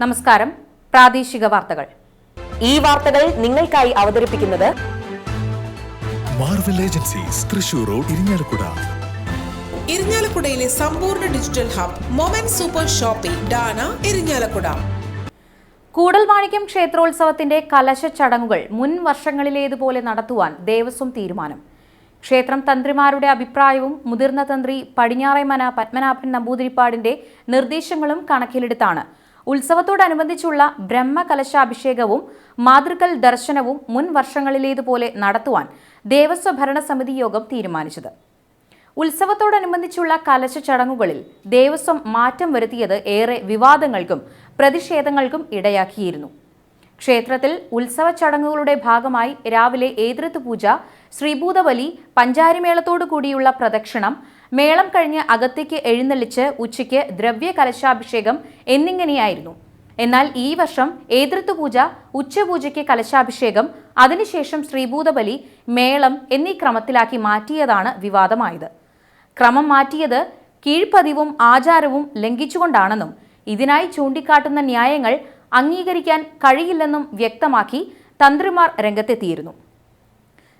നമസ്കാരം. പ്രാദേശിക വാർത്തകൾ. ഈ വാർത്തകൾ നിങ്ങൾക്കായി അവതരിപ്പിക്കുന്നത് Marvel agencies Thrissur road Irinjalakuda. ഇരിങ്ങാലക്കുടയിലെ സമ്പൂർണ്ണ digital hub moment super shopping ഡാന ഇരിങ്ങാലക്കുട. കൂടൽമാണിക്യം ക്ഷേത്രോത്സവത്തിന്റെ കലശ ചടങ്ങുകൾ മുൻ വർഷങ്ങളിലേതുപോലെ നടത്തുവാൻ ദേവസ്വം തീരുമാനം. ക്ഷേത്രം തന്ത്രിമാരുടെ അഭിപ്രായവും മുതിർന്ന തന്ത്രി പടിഞ്ഞാറേമന പത്മനാഭൻ നമ്പൂതിരിപ്പാടിന്റെ നിർദ്ദേശങ്ങളും കണക്കിലെടുത്താണ് ഉത്സവത്തോടനുബന്ധിച്ചുള്ള ബ്രഹ്മകലശാഭിഷേകവും മാതൃകൽ ദർശനവും മുൻ വർഷങ്ങളിലേതുപോലെ നടത്തുവാൻ ദേവസ്വ ഭരണസമിതി യോഗം തീരുമാനിച്ചത്. ഉത്സവത്തോടനുബന്ധിച്ചുള്ള കലശ ചടങ്ങുകളിൽ ദേവസ്വം മാറ്റം വരുത്തിയത് ഏറെ വിവാദങ്ങൾക്കും പ്രതിഷേധങ്ങൾക്കും ഇടയാക്കിയിരുന്നു. ക്ഷേത്രത്തിൽ ഉത്സവ ചടങ്ങുകളുടെ ഭാഗമായി രാവിലെ ഏതൃത്ത് പൂജ, ശ്രീഭൂതബലി, പഞ്ചാരിമേളത്തോടു കൂടിയുള്ള പ്രദക്ഷിണം, മേളം കഴിഞ്ഞ് അകത്തേക്ക് എഴുന്നള്ളിച്ച് ഉച്ചയ്ക്ക് ദ്രവ്യകലശാഭിഷേകം എന്നിങ്ങനെയായിരുന്നു. എന്നാൽ ഈ വർഷം ഏതൃത്ത് പൂജ, ഉച്ചപൂജയ്ക്ക് കലശാഭിഷേകം, അതിനുശേഷം ശ്രീഭൂതബലി, മേളം എന്നീ ക്രമത്തിലാക്കി മാറ്റിയതാണ് വിവാദമായത്. ക്രമം മാറ്റിയത് കീഴ്പതിവും ആചാരവും ലംഘിച്ചുകൊണ്ടാണെന്നും ഇതിനായി ചൂണ്ടിക്കാട്ടുന്ന ന്യായങ്ങൾ അംഗീകരിക്കാൻ കഴിയില്ലെന്നും വ്യക്തമാക്കി തന്ത്രിമാർ രംഗത്തെത്തിയിരുന്നു.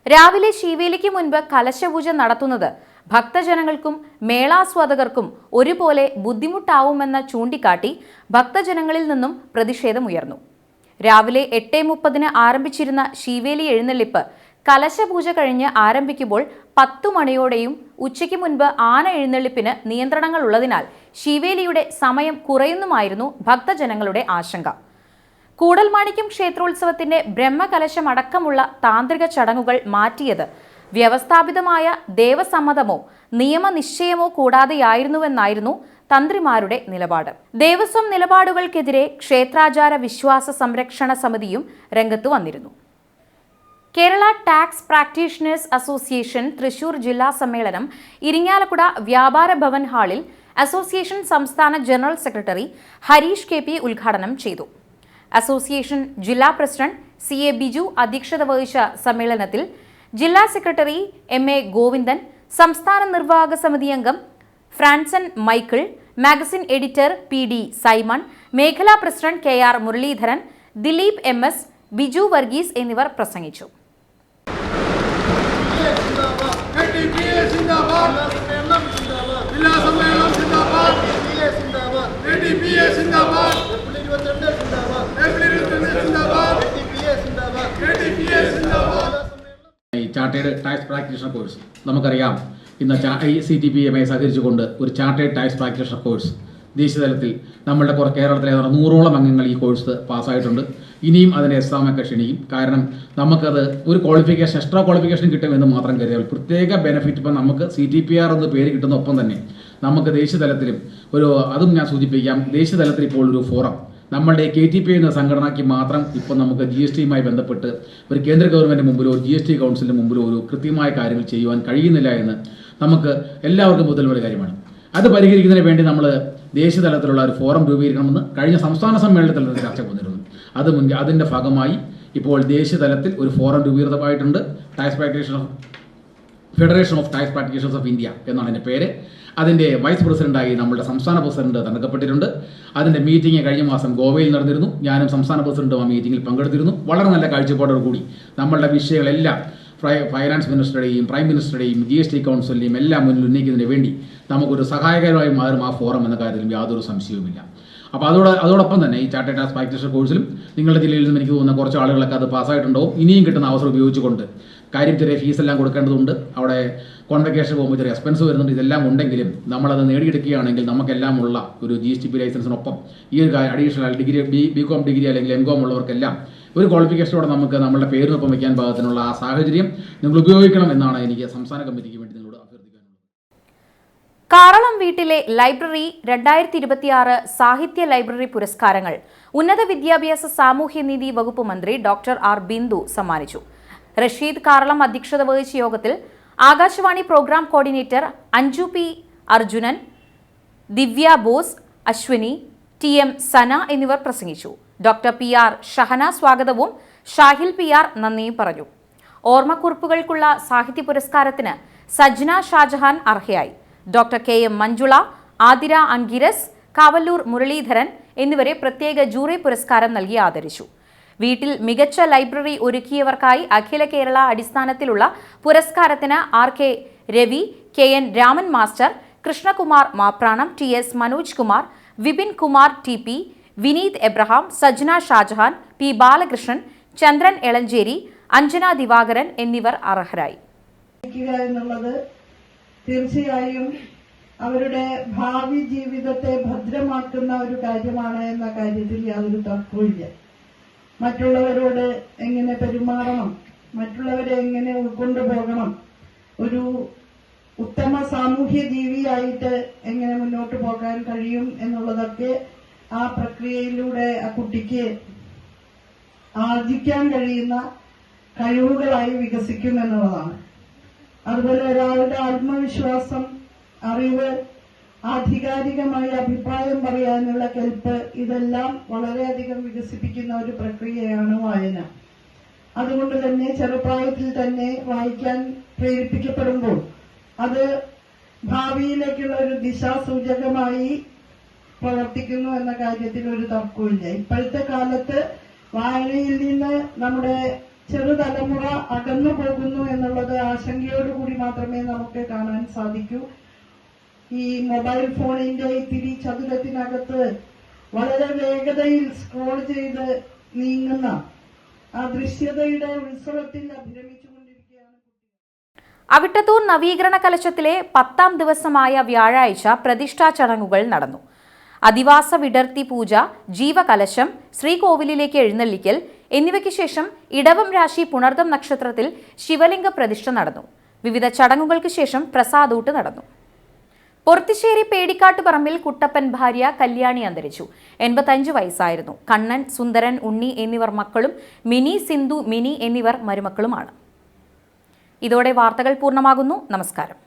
രാവിലെ ശീവേലിക്ക് മുൻപ് കലശപൂജ നടത്തുന്നത് ഭക്തജനങ്ങൾക്കും മേളാസ്വാദകർക്കും ഒരുപോലെ ബുദ്ധിമുട്ടാവുമെന്ന് ചൂണ്ടിക്കാട്ടി ഭക്തജനങ്ങളിൽ നിന്നും പ്രതിഷേധമുയർന്നു. രാവിലെ 8:30 ആരംഭിച്ചിരുന്ന ശീവേലി എഴുന്നള്ളിപ്പ് കലശപൂജ കഴിഞ്ഞ് ആരംഭിക്കുമ്പോൾ 10 മണിയോടെയും ഉച്ചയ്ക്ക് മുൻപ് ആന എഴുന്നള്ളിപ്പിന് നിയന്ത്രണങ്ങൾ ഉള്ളതിനാൽ ശീവേലിയുടെ സമയം കുറയുന്നുമായിരുന്നു ഭക്തജനങ്ങളുടെ ആശങ്ക. കൂടൽമാണിക്യം ക്ഷേത്രോത്സവത്തിന്റെ ബ്രഹ്മകലശമടക്കമുള്ള താന്ത്രിക ചടങ്ങുകൾ മാറ്റിയത് വ്യവസ്ഥാപിതമായ ദേവസമ്മതമോ നിയമനിശ്ചയമോ കൂടാതെയായിരുന്നുവെന്നായിരുന്നു തന്ത്രിമാരുടെ നിലപാട്. ദേവസ്വം നിലപാടുകൾക്കെതിരെ ക്ഷേത്രാചാര വിശ്വാസ സംരക്ഷണ സമിതിയും രംഗത്തു വന്നിരുന്നു. Kerala tax practitioners association Thrissur ജില്ലാ സമ്മേളനം ഇരിങ്ങാലക്കുട വ്യാപാര ഭവൻ ഹാളിൽ അസോസിയേഷൻ സംസ്ഥാന ജനറൽ സെക്രട്ടറി ഹരീഷ് KP ഉദ്ഘാടനം ചെയ്തു. അസോസിയേഷൻ ജില്ലാ പ്രസിഡന്റ് CA ബിജു അധ്യക്ഷത വഹിച്ച സമ്മേളനത്തിൽ ജില്ലാ സെക്രട്ടറി MA ഗോവിന്ദൻ, സംസ്ഥാന നിർവാഹക സമിതി അംഗം Franson Michael, magazine editor PD Simon, മേഖലാ president KR Muraleedharan, Dileep MS, Biju Varghese എന്നിവർ പ്രസംഗിച്ചു. ചാർട്ടേഡ് ടാക്സ് പ്രാക്ടീഷണർ കോഴ്സ് നമുക്കറിയാം. ഇന്ന് CTPMI സഹകരിച്ചുകൊണ്ട് ഒരു ചാർട്ടേഡ് ടാക്സ് പ്രാക്ടീഷണർ കോഴ്സ് ദേശീയതലത്തിൽ നമ്മളുടെ കേരളത്തിലെ 100ഓളം അംഗങ്ങൾ ഈ കോഴ്സ് പാസ്സായിട്ടുണ്ട്. ഇനിയും അതിൻ്റെ എക്സാമൊക്കെ ക്ഷണിക്കും. കാരണം നമുക്കത് ഒരു ക്വാളിഫിക്കേഷൻ, എക്സ്ട്രാ ക്വാളിഫിക്കേഷൻ കിട്ടുമെന്ന് മാത്രം കരുതിയാൽ പ്രത്യേക ബെനിഫിറ്റ് ഇപ്പം നമുക്ക് CTPR എന്ന് പേര് കിട്ടുന്ന ഒപ്പം തന്നെ നമുക്ക് ദേശീയതലത്തിലും അതും ഞാൻ സൂചിപ്പിക്കാം, ദേശീയതലത്തിൽ ഇപ്പോൾ ഒരു ഫോറം നമ്മളുടെ KTP എന്ന സംഘടനയ്ക്ക് മാത്രം ഇപ്പോൾ നമുക്ക് GSTയുമായി ബന്ധപ്പെട്ട് ഒരു കേന്ദ്ര ഗവൺമെൻറ് മുമ്പിലോ GST കൗൺസിലിന് മുമ്പിലോ ഒരു കൃത്യമായ കാര്യങ്ങൾ ചെയ്യുവാൻ കഴിയുന്നില്ല എന്ന് നമുക്ക് എല്ലാവർക്കും ബോധ്യമുള്ള കാര്യമാണ്. അത് പരിഹരിക്കുന്നതിന് വേണ്ടി നമ്മൾ ദേശീയതലത്തിലുള്ള ഒരു ഫോറം രൂപീകരിക്കണമെന്ന് കഴിഞ്ഞ സംസ്ഥാന സമ്മേളനത്തിൽ ചർച്ച വന്നിരുന്നു. അതിൻ്റെ ഭാഗമായി ഇപ്പോൾ ദേശീയതലത്തിൽ ഒരു ഫോറം രൂപീകൃതമായിട്ടുണ്ട്. Federation of tax practitioners of India എന്നാണ് അതിൻ്റെ പേര്. അതിൻ്റെ വൈസ് പ്രസിഡന്റായി നമ്മുടെ സംസ്ഥാന പ്രസിഡന്റ് തെരഞ്ഞെടുക്കപ്പെട്ടിട്ടുണ്ട്. അതിൻ്റെ മീറ്റിംഗ് കഴിഞ്ഞ മാസം ഗോവയിൽ നടന്നിരുന്നു. ഞാനും സംസ്ഥാന പ്രസിഡന്റും ആ മീറ്റിംഗിൽ പങ്കെടുത്തിരുന്നു. വളരെ നല്ല കാഴ്ചപ്പാടോടുകൂടി നമ്മളുടെ വിഷയങ്ങളെല്ലാം ഫൈനാൻസ് മിനിസ്റ്ററുടെയും പ്രൈം മിനിസ്റ്ററുടെയും GST കൗൺസിലിൻ്റെയും എല്ലാം മുന്നിൽ ഉന്നയിക്കുന്നതിന് വേണ്ടി നമുക്കൊരു സഹായകരമായി മാറും ആ ഫോറം എന്ന കാര്യത്തിലും യാതൊരു സംശയവുമില്ല. അപ്പോൾ അതോടൊപ്പം തന്നെ ഈ ചാർട്ടേഡ് ടാക്സ് പ്രാക്ടീഷണർ കോഴ്സിലും നിങ്ങളുടെ ജില്ലയിൽ നിന്നും എനിക്ക് തോന്നുന്ന കുറച്ച് ആളുകളൊക്കെ അത് പാസ്സായിട്ടുണ്ടാവും. ഇനിയും കിട്ടുന്ന അവസരം ഉപയോഗിച്ചുകൊണ്ട് കാര്യം ചെറിയ ഫീസെല്ലാം കൊടുക്കേണ്ടതുണ്ട്. അവിടെ കോൺവെക്കേഷൻ പോകുമ്പോൾ ചെറിയ എക്സ്പെൻസ് വരുന്നുണ്ട്. ഇതെല്ലാം ഉണ്ടെങ്കിലും നമ്മളത് നേടിയെടുക്കുകയാണെങ്കിൽ നമുക്കെല്ലാം ഉള്ള ഒരു GSTP ലൈസൻസിനൊപ്പം ഈ ഒരു അഡീഷണൽ ഡിഗ്രി BCom ഡിഗ്രി അല്ലെങ്കിൽ MCom ഉള്ളവർക്കെല്ലാം ഒരു ക്വാളിഫിക്കേഷനോടെ നമുക്ക് നമ്മളുടെ പേരിനൊപ്പം വയ്ക്കാൻ പാകത്തിനുള്ള ആ സാഹചര്യം നിങ്ങൾ ഉപയോഗിക്കണം എന്നാണ് എനിക്ക് സംസ്ഥാന കമ്മിറ്റിക്ക് വേണ്ടി നിങ്ങളോട് അഭ്യർത്ഥിക്കാനുള്ളത്. കാറളം വീട്ടിലെ ലൈബ്രറി 2026 സാഹിത്യ ലൈബ്രറി പുരസ്കാരങ്ങൾ ഉന്നത വിദ്യാഭ്യാസ സാമൂഹ്യനീതി വകുപ്പ് മന്ത്രി ഡോക്ടർ R ബിന്ദു സമ്മാനിച്ചു. റഷീദ് കാറളം അധ്യക്ഷത വഹിച്ച യോഗത്തിൽ Akashvani programme coordinator Anju P Arjunan, Divya Bose, Ashwini, TM Sana എന്നിവർ പ്രസംഗിച്ചു. ഡോക്ടർ PR ഷഹന സ്വാഗതവും ഷാഹിൽ PR നന്ദിയും പറഞ്ഞു. ഓർമ്മക്കുറിപ്പുകൾക്കുള്ള സാഹിത്യ പുരസ്കാരത്തിന് സജ്ന ഷാജഹാൻ അർഹയായി. ഡോക്ടർ KM മഞ്ജുള, ആതിര അങ്കിരസ്, കാവല്ലൂർ മുരളീധരൻ, എന്നിവരെ പ്രത്യേക ജൂറി പുരസ്കാരം നൽകി ആദരിച്ചു. വീട്ടിൽ മികച്ച ലൈബ്രറി ഒരുക്കിയവർക്കായി അഖില കേരള അടിസ്ഥാനത്തിലുള്ള പുരസ്കാരത്തിന് RK Ravi, KN Raman master, Krishnakumar Mapranam, TS Manoj Kumar, Vipin Kumar TP, Vineeth Abraham, Sajna Shajahan, P Balakrishnan, Chandran Elancheri, Anjana Divakaran എന്നിവർ അർഹരായി. എന്നുള്ളത് തീർച്ചയായും അവരുടെ ഭാവി ജീവിതത്തെ ഭദ്രമാക്കുന്ന ഒരു കാര്യമാണ് എന്ന കാര്യത്തിൽ യാതൊരു തർക്കവുമില്ല. മറ്റുള്ളവരോട് എങ്ങനെ പെരുമാറണം, മറ്റുള്ളവരെ എങ്ങനെ ഉൾക്കൊണ്ടുപോകണം, ഒരു ഉത്തമ സാമൂഹ്യ ജീവിയായിട്ട് എങ്ങനെ മുന്നോട്ട് പോകാൻ കഴിയും എന്നുള്ളതൊക്കെ ആ പ്രക്രിയയിലൂടെ ആ കുട്ടിക്ക് ആർജിക്കാൻ കഴിയുന്ന കഴിവുകളായി വികസിക്കുമെന്നുള്ളതാണ്. അതുപോലെ ഒരാളുടെ ആത്മവിശ്വാസം, അറിവ്, ആധികാരികമായ അഭിപ്രായം പറയാനുള്ള കെൽപ്പ്, ഇതെല്ലാം വളരെയധികം വികസിപ്പിക്കുന്ന ഒരു പ്രക്രിയയാണ് വായന. അതുകൊണ്ട് തന്നെ ചെറുപ്രായത്തിൽ തന്നെ വായിക്കാൻ പ്രേരിപ്പിക്കപ്പെടുമ്പോൾ അത് ഭാവിയിലേക്കുള്ള ഒരു ദിശാസൂചകമായി പ്രവർത്തിക്കുന്നു എന്ന കാര്യത്തിൽ ഒരു തർക്കവുമില്ല. ഇപ്പോഴത്തെ കാലത്ത് വായനയിൽ നിന്ന് നമ്മുടെ ചെറുതലമുറ അകന്നു പോകുന്നു എന്നുള്ളത് ആശങ്കയോടുകൂടി മാത്രമേ നമുക്ക് കാണാൻ സാധിക്കൂ. ഈ മൊബൈൽ ഫോണിന്റെ ഇത്തിരി ചതുരത്തിനകത്ത് വളരെ വേഗതയിൽ സ്ക്രോൾ ചെയ്ത് നീങ്ങുന്ന ആ ദൃശ്യതയുടെ ഉത്സവത്തിൽ അഭിരമിച്ചുകൊണ്ടിരിക്കുകയാണ്. അവിട്ടത്തൂർ നവീകരണ കലശത്തിലെ 10ാം ദിവസമായ വ്യാഴാഴ്ച പ്രതിഷ്ഠാ ചടങ്ങുകൾ നടന്നു. അധിവാസ വിടർത്തി പൂജ, ജീവകലശം, ശ്രീകോവിലിലേക്ക് എഴുന്നള്ളിക്കൽ എന്നിവയ്ക്ക് ശേഷം ഇടവം രാശി പുണർദം നക്ഷത്രത്തിൽ ശിവലിംഗ പ്രതിഷ്ഠ നടന്നു. വിവിധ ചടങ്ങുകൾക്ക് ശേഷം പ്രസാദൂട്ട് നടന്നു. പൊർത്തിശ്ശേരി പേടിക്കാട്ടുപറമ്പിൽ കുട്ടപ്പൻ ഭാര്യ കല്യാണി അന്തരിച്ചു. 85 വയസ്സായിരുന്നു. കണ്ണൻ, സുന്ദരൻ, ഉണ്ണി എന്നിവർ മക്കളും മിനി, സിന്ധു, മിനി എന്നിവർ മരുമക്കളുമാണ്. ഇതോടെ വാർത്തകൾ പൂർണ്ണമാകുന്നു. നമസ്കാരം.